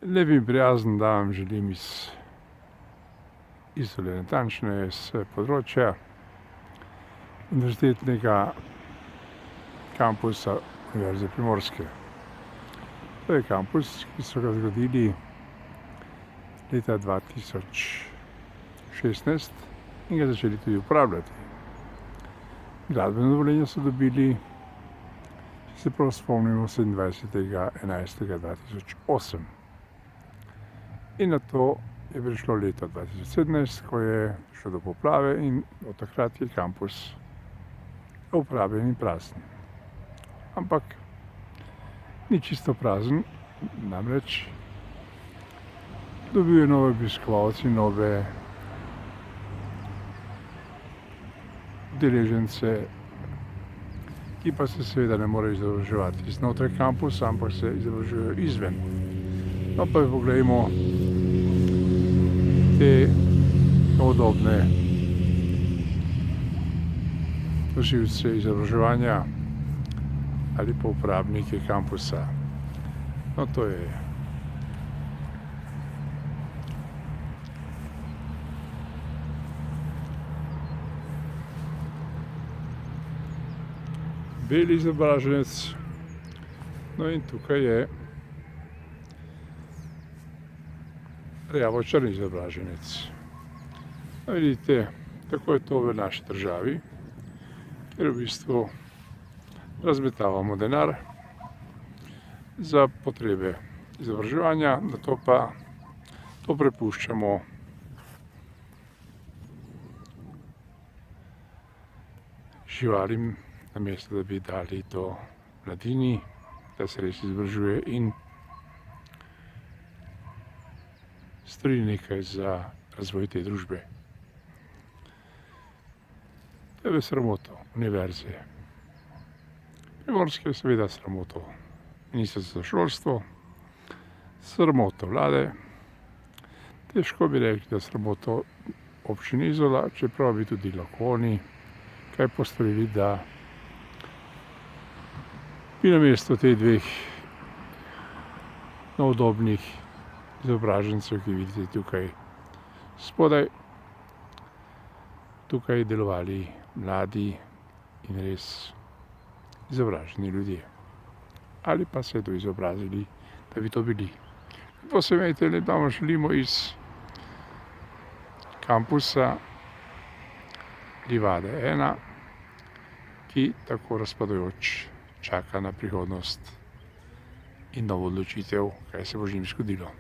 Lep in prijazen dan vam želim iz Izole, natančneje iz področja univerzitetnega kampusa Univerze Primorske. To je kampus, ki so ga zgradili leta 2016 in ga začeli tudi uporabljati. Gradbeno dovoljenje so dobili, če se prav spomnimo, 27.11.2008. In na to je prišlo leto 2017, ko je šlo do poplave in od takrat je kampus uporabljen in prazen. Ampak ni čisto prazen, namreč dobil je nove obiskovalce, nove udeležence, ki pa se seveda ne morejo izobraževati znotraj kampusa, ampak se izobražujejo izven. No pa poglejmo te novodobne nosilce izobraževanja ali pa uporabnike kampusa. No, to je beli izobraženec, no in tukaj je rjavo-črni izobraženec. No, vidite, tako je to v naši državi, kjer v bistvu razmetavamo denar za potrebe izobraževanja, nato pa to prepuščamo živalim, namesto da bi dali to mladini, da se res izobražuje in stori nekaj za razvoj te družbe. To je v sramoto univerze Primorske, seveda sramoto Ministrstva za šolstvo, sramoto vlade, težko bi rekli, da sramoto občine Izola, čeprav bi tudi lahko oni kaj postorili, da bi namesto teh dveh novodobnih izobražencev, ki vidite tukaj spodaj, tukaj delovali mladi in res izobraženi ljudje. Ali pa se doizobrazili, da bi to bili. To se imejte, da vam želimo iz kampusa Livade 1, ki tako razpadajoč čaka na prihodnost in novo odločitev, kaj se bo z njim zgodilo.